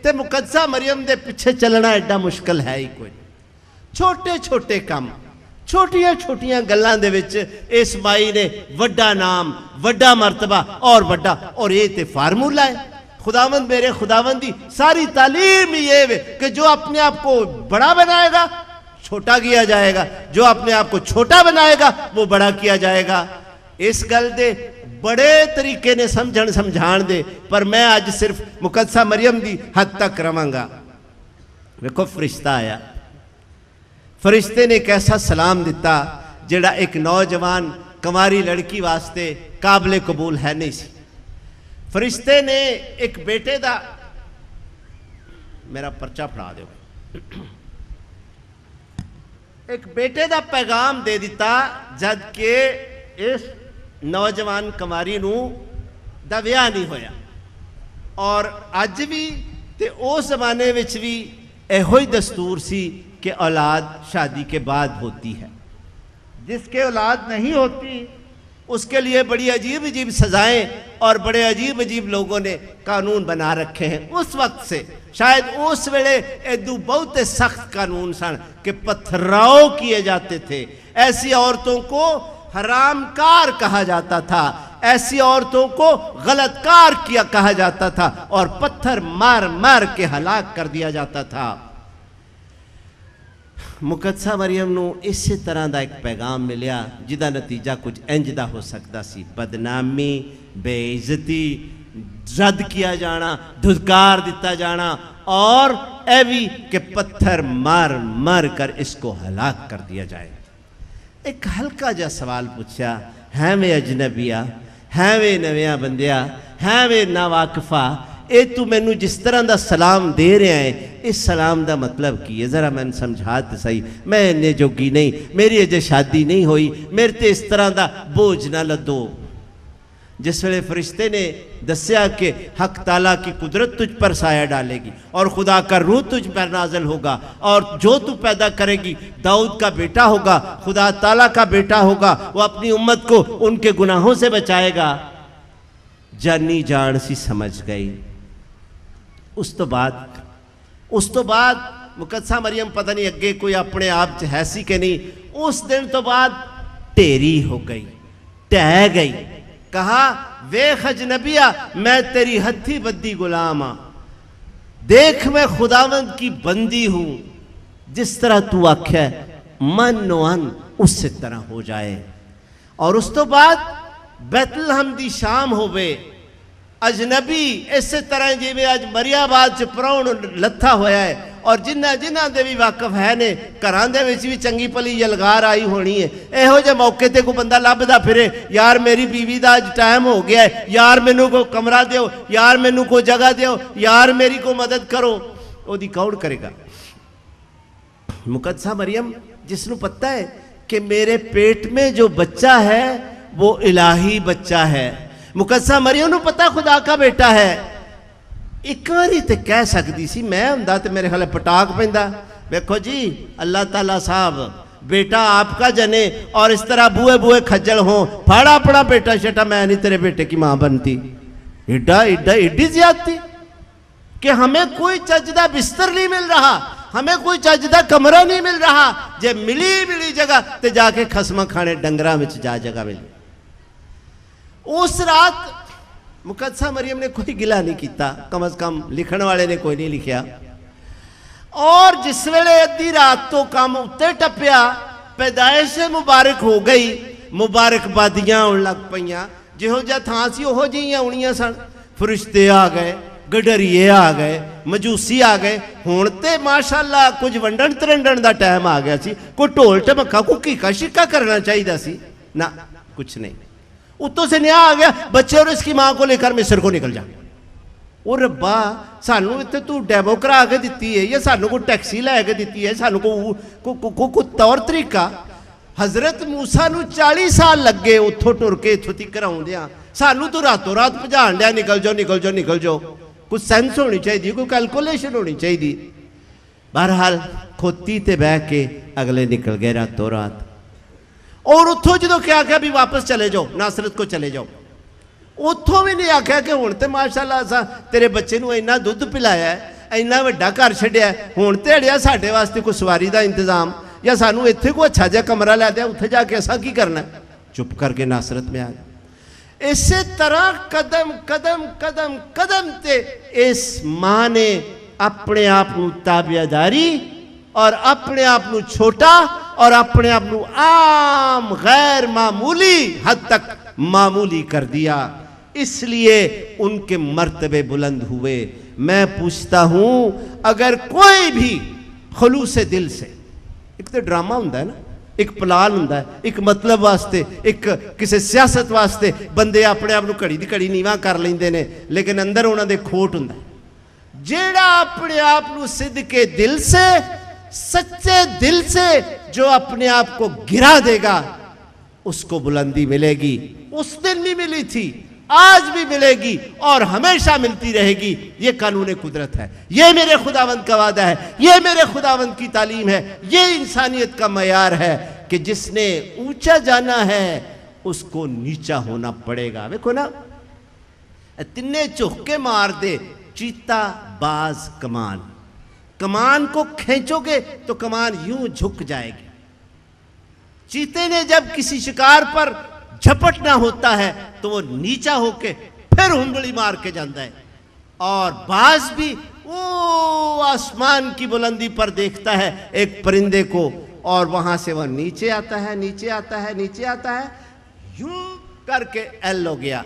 ते मुकद्दसा मरियम दे पिछे चलना एडा मुश्किल है ही कोई। छोटे छोटे काम छोटियां छोटियां गल्लां दे विच इस माई ने वड्डा नाम वड्डा मर्तबा और वड्डा और ये ते फार्मूला है। खुदावंद मेरे खुदावंद दी सारी तालीम ये है कि जो अपने आप को बड़ा बनाएगा छोटा किया जाएगा, जो अपने आप को छोटा बनाएगा वो बड़ा किया जाएगा। इस गल दे बड़े तरीके ने समझण समझाण दे, पर मैं आज सिर्फ मुकद्दसा मरियम दी हद तक रवांगा। देखो फरिश्ता आया, फरिश्ते ने एक ऐसा सलाम दिता जिहड़ा एक नौजवान कुंवारी लड़की वास्ते काबिल कबूल है नहीं सी। फरिश्ते ने एक बेटे दा, मेरा पर्चा फड़ा दो, एक बेटे दा पैगाम दे दिता जद के इस नौजवान कुमारी नूं दा विआह नहीं होया। और अज भी ते उस जमाने विच भी इहो ही दस्तूर सी कि औलाद शादी के बाद होती है। जिसके औलाद नहीं होती उसके लिए बड़ी अजीब अजीब सजाएं और बड़े अजीब अजीब लोगों ने कानून बना रखे हैं। उस वक्त से शायद उस वेले एदू बहुत सख्त कानून सन कि पथराव किए जाते थे। ऐसी औरतों को हरामकार कहा जाता था, ऐसी औरतों को गलतकार किया कहा जाता था और पत्थर मार मार के हलाक कर दिया जाता था। मुकद्दसा मरियम नूं इसी तरह का एक पैगाम मिलिया जिदा नतीजा कुछ इंज दा हो सकता सी, बदनामी, बेइज्जती, रद्द किया जाना, धुतकार दिता जाना और ऐ भी कि पत्थर मार मार कर इसको हलाक कर दिया जाए। एक हल्का जा सवाल पूछा, है वे अजनबिया, है वे नविया बंदिया, है वे नावाकफा, ये तू मैनू जिस तरह का सलाम दे रहा है इस सलाम का मतलब की है, जरा मैंने समझा तो सही। मैं इन्ने जोगी नहीं, मेरी अजे शादी नहीं हुई, मेरे ते इस तरह का बोझ ना लदो। जिस वेले फरिश्ते ने दस्या कि हक ताला की कुदरत तुझ पर साया डालेगी और खुदा का रूह तुझ पर नाजल होगा और जो तू पैदा करेगी दाऊद का बेटा होगा, खुदा ताला का बेटा होगा, वो अपनी उम्मत को उनके गुनाहों से बचाएगा, जानी जान सी समझ गई। उस तो बाद मुकद्दसा मरियम पता नहीं अगे कोई अपने आप च है सी कि नहीं, उस दिन तो बाद ढेरी हो गई, ढह गई। कहा, वेख अजनबिया मैं तेरी हथी बद्दी गुलाम हाँ, देख मैं खुदावंद की बंदी हूं, जिस तरह तू आख्या मन वन उस तरह हो जाए। और उस तो बाद बैतलहम दी शाम होवे, अजनबी इस तरह जिवें अज मरियाबाद च प्राउण लत्था होया है और जिन्ना जिन्ना दे भी वाकफ है ने घरां दे विच भी चंगी भली यलगार आई होनी है। इहो जे मौके ते कोई बंदा लभदा फिरे, यार मेरी बीवी दा अज टाइम हो गया है, यार मैनू कोई कमरा दिओ, यार मैनू कोई जगह दिओ, यार मेरी को मदद करो, ओदी कौन करेगा? मुकद्दसा मरियम जिसनू पता है कि मेरे पेट में जो बच्चा है वो इलाही बच्चा है, मुकद्दसा मरियम नू पता खुदा का बेटा है, एक बारी तो कह सकती सी, मैं हुंदा ते मेरे ख्याल पटाक पैंदा, देखो जी अल्लाह ताला साहब बेटा आपका जने और इस तरह बुए बुए खज्जल हो, फाड़ा अपना बेटा शेटा, मैं नहीं तेरे बेटे की मां बनती। एडी ज्यादती कि हमें कोई चजदा बिस्तर नहीं मिल रहा, हमें कोई चजदा कमरा नहीं मिल रहा, जे मिली जगह ते जाके खसमा खाने डंगरा में जा जगह मिली। उस रात मुकद्दसा मरियम ने कोई गिला नहीं किया, कम अज कम लिखण वाले ने कोई नहीं लिखा। और जिस वेले अद्धी रात तो काम उत्ते टप्पिया, पैदाइश मुबारक हो गई, मुबारकबादियां आउण लग पईयां, जिहो जिहा थां सी ओहो जिहियां आउणियां सन। फरिश्ते आ गए, गडरिए आ गए, मजूसी आ गए, हुण ते माशाअल्लाह कुछ वंडण तरंडण दा टाइम आ गया सी, कोई ढोल ढमक्का कोई कीका शिक्का करना चाहिए सी ना, कुछ नहीं। उत्तों से न्याय आ गया, बच्चे और इसकी मां को लेकर मिस्र को निकल जा। और रब्बा सानू इत्थे तू डेमो करा के दिती है या सानू को टैक्सी लैके दिती है, सानू को तौर तरीका। हजरत मूसा नू 40 साल लगे उथों टुर के इथों तक आउंदियां, सानू तो रातों रात भजाण लिया, निकल जाओ निकल जाओ निकल जाओ। कुछ सेंस होनी चाहिए, कोई कैलकुलेशन होनी चाहिए। बहरहाल खोती ते बह के अगले निकल गए रातों रात। और उतो जो क्या आख्या भी वापस चले जाओ, नासरत को चले जाओ, उतों भी नहीं आख्या कि हुण ते माशाअल्लाह असां तेरे बच्चे नूं इन्ना दुध पिलाया है, इन्ना वड्डा घर छड्डिया, हुण ते अड़िया साडे वास्ते कोई सवारी का इंतजाम या सानू इत्थे कोई अच्छा जिहा कमरा लै दिया, उत्थे जाके असां की करना। चुप करके नासरत में आ गए। इसी तरह कदम कदम कदम कदम ते इस मां ने अपने आप नूं ताबियादारी और अपने आप नूं छोटा और अपने आप नूं आम गैर मामूली हद तक मामूली कर दिया, इसलिए उनके मर्तबे बुलंद हुए। मैं पूछता हूं, अगर कोई भी खलूस दिल से, एक तो ड्रामा होंदा है ना, एक प्लान होंदा है, एक मतलब वास्ते, एक किसी सियासत वास्ते बंदे अपने आप नूं घड़ी दी घड़ी नीवा कर लेंदे ने, लेकिन अंदर उन्हां दे खोट हुंदा है। जेड़ा अपने आप नूं सिद्ध के दिल से, सच्चे दिल से जो अपने आप को गिरा देगा, उसको बुलंदी मिलेगी। उस दिन भी मिली थी, आज भी मिलेगी और हमेशा मिलती रहेगी। ये कानून कुदरत है, ये मेरे खुदावंद का वादा है, ये मेरे खुदावंद की तालीम है, ये इंसानियत का मयार है कि जिसने ऊंचा जाना है उसको नीचा होना पड़ेगा। देखो ना, तिन्ने चौके मार दे चीता बाज कमान, कमान को खींचोगे तो कमान यूं झुक जाएगी। चीते ने जब किसी शिकार पर झपटना होता है तो वो नीचा होके फिर हुंबड़ी मार के जाता है, और बाज भी वो आसमान की बुलंदी पर देखता है एक परिंदे को, और वहां से वह नीचे आता है, नीचे आता है, नीचे आता है, यूं करके एल हो गया।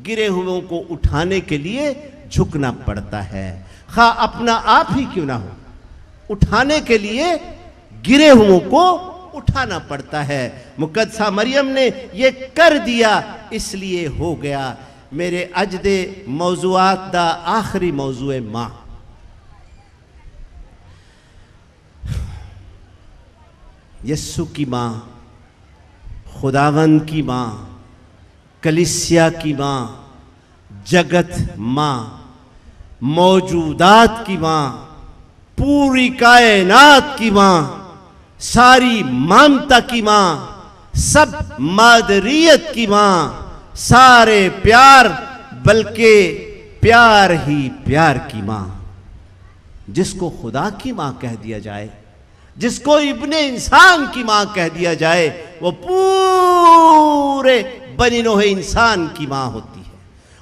गिरे हुओं को उठाने के लिए झुकना पड़ता है, खा अपना आप ही क्यों ना हो, उठाने के लिए गिरे हुओं को उठाना पड़ता है। मुकद्दसा मरियम ने ये कर दिया, इसलिए हो गया। मेरे अज दे मौजूआत दा आखिरी मौजू है मां। यस्सु की मां, खुदावंद की मां, कलीसिया की मां, जगत मां, मौजूदात की मां, पूरी कायनात की मां, सारी ममता की मां, सब मादरियत की मां, सारे प्यार बल्कि प्यार ही प्यार की मां। जिसको खुदा की मां कह दिया जाए, जिसको इब्ने इंसान की मां कह दिया जाए, वो पूरे बनी नोहे इंसान की मां होती है।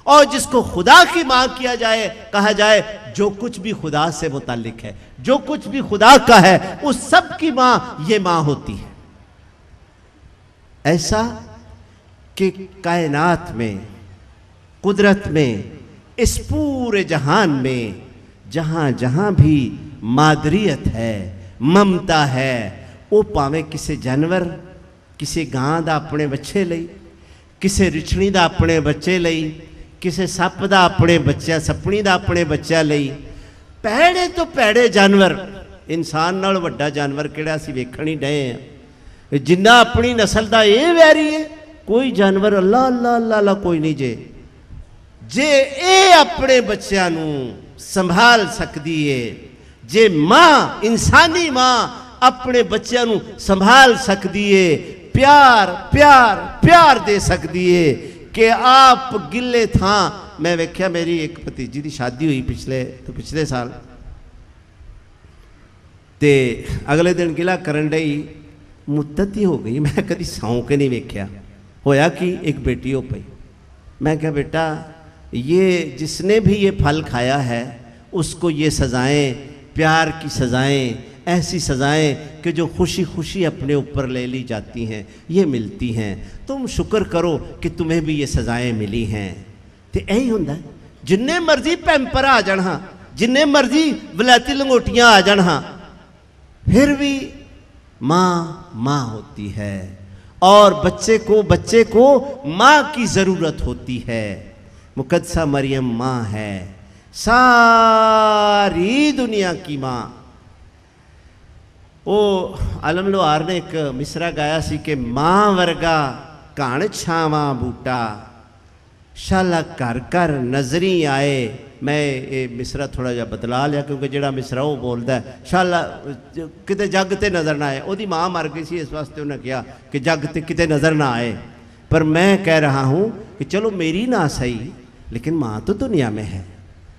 और जिसको खुदा की मां किया जाए, कहा जाए, जो कुछ भी खुदा से मुताल्लिक है, जो कुछ भी खुदा का है, उस सब की मां ये मां होती है। ऐसा कि कायनात में, कुदरत में, इस पूरे जहान में जहां जहां भी मादरियत है, ममता है, वो भावें किसी जानवर, किसी गां दा अपने बच्चे लई, किसी रिछड़ी दा अपने बच्चे लई, किसी सप दा अपने बच्चा, सपनी दा अपने बच्चा लई, पैड़े तो पैड़े जानवर, इंसान नाल वड्डा जानवर किहड़ा असीं वेखण ही डए आ। जिन्ना अपनी नस्ल दा ये वैरी है, कोई जानवर अल्लाह अल्लाह अल्लाह अल्लाह कोई नहीं जे ए अपने बच्चों नूं संभाल सकती है, जे मां, इंसानी मां अपने बच्चों नूं संभाल सकती है, प्यार प्यार प्यार दे सकती है कि आप गिले था। मैं वेख्या, मेरी एक भतीजी की शादी हुई पिछले साल, ते अगले दिन गिला करन डई, मुद्दत ही हो गई, मैं कभी सौं के नहीं वेख्या। होया कि एक बेटी हो पई। मैं क्या, बेटा ये जिसने भी ये फल खाया है उसको ये सज़ाएं, प्यार की सज़ाएं, ऐसी सज़ाएं कि जो खुशी खुशी अपने ऊपर ले ली जाती हैं, ये मिलती हैं। तुम शुक्र करो कि तुम्हें भी ये सज़ाएं मिली हैं। तो यही होंदा है, जिन्ने मर्जी पैंपर आ जान, हाँ, जिन्ने मर्जी वलैती लंगोटियां आ जान, हाँ, फिर भी माँ माँ होती है, और बच्चे को माँ की ज़रूरत होती है। मुकद्दसा मरियम माँ है, सारी दुनिया की माँ। वो आलम लोहार ने एक मिसरा गाया सी कि माँ वर्गा घण छावां बूटा, शाला घर घर नजरी आए, میں یہ مصرا تھوڑا جہا بدلا لیا کیونکہ جڑا مصرا وہ بولتا ہے شالا کتے جگ تے نظر نہ آئے. وہ دی ماں مر گئی سی اس واسطے انہیں کہا کہ جگ تے کتے نظر نہ آئے. پر میں کہہ رہا ہوں کہ چلو میری نہ صحیح لیکن ماں تو دنیا میں ہے,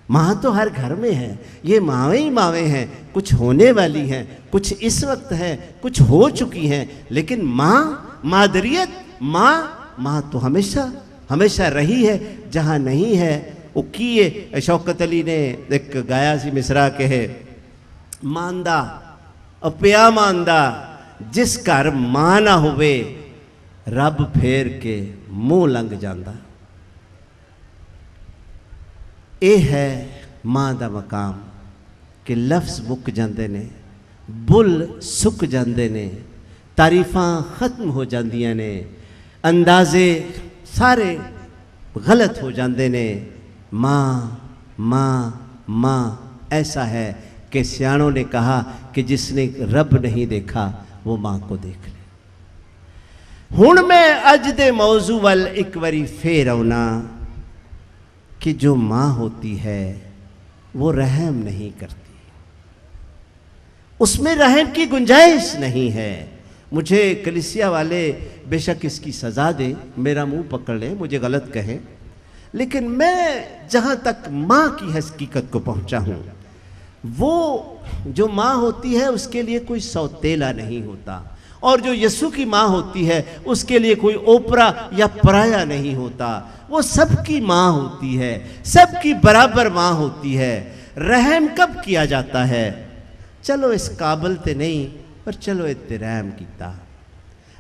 ماں تو ہر گھر میں ہے. یہ ماویں ہی ماویں ہیں, کچھ ہونے والی ہیں, کچھ اس وقت ہیں, کچھ ہو چکی ہیں. لیکن ماں, مادریت, ماں تو ہمیشہ رہی ہے. جہاں نہیں ہے وہ کیے. شوکت علی نے ایک گایا سی مصرا کہ ہے ماندہ پیا ماندہ جس گھر ماں نہ ہوئے رب پھیر کے منہ لنگ جاندہ. اے ہے ماں دا مقام کہ لفظ مک جاندے نے, بل سک جاندے نے, تعریفاں ختم ہو جاندیاں نے, اندازے سارے غلط ہو جاندے نے. ماں ایسا ہے کہ سیانوں نے کہا کہ جس نے رب نہیں دیکھا وہ ماں کو دیکھ لے. ہن میں اج دے موضوع وال ایک واری پھر آنا کہ جو ماں ہوتی ہے وہ رحم نہیں کرتی, اس میں رحم کی گنجائش نہیں ہے. مجھے کلیسیا والے بے شک اس کی سزا دیں, میرا منہ پکڑ لیں, مجھے غلط کہیں, لیکن میں جہاں تک ماں کی حقیقت کو پہنچا ہوں وہ جو ماں ہوتی ہے اس کے لیے کوئی سوتیلا نہیں ہوتا, اور جو یسوع کی ماں ہوتی ہے اس کے لیے کوئی اوپرا یا پرایا نہیں ہوتا. وہ سب کی ماں ہوتی ہے, سب کی برابر ماں ہوتی ہے. رحم کب کیا جاتا ہے؟ چلو اس قابل تے نہیں پر چلو اترحم کیتا.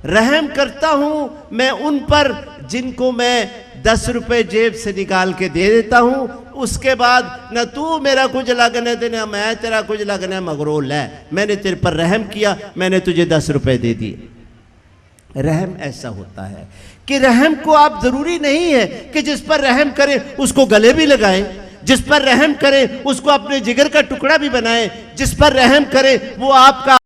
رحم کرتا ہوں میں ان پر جن کو میں 10 روپے جیب سے نکال کے دے دیتا ہوں, اس کے بعد نہ تو میرا کچھ لگنے دے نہ میں تیرا کچھ لگنے, مغرور ہے میں نے تیرے پر رحم کیا, میں نے تجھے 10 روپے دے دیے. رحم ایسا ہوتا ہے کہ رحم کو آپ ضروری نہیں ہے کہ جس پر رحم کریں اس کو گلے بھی لگائیں, جس پر رحم کریں اس کو اپنے جگر کا ٹکڑا بھی بنائیں, جس پر رحم کریں وہ آپ کا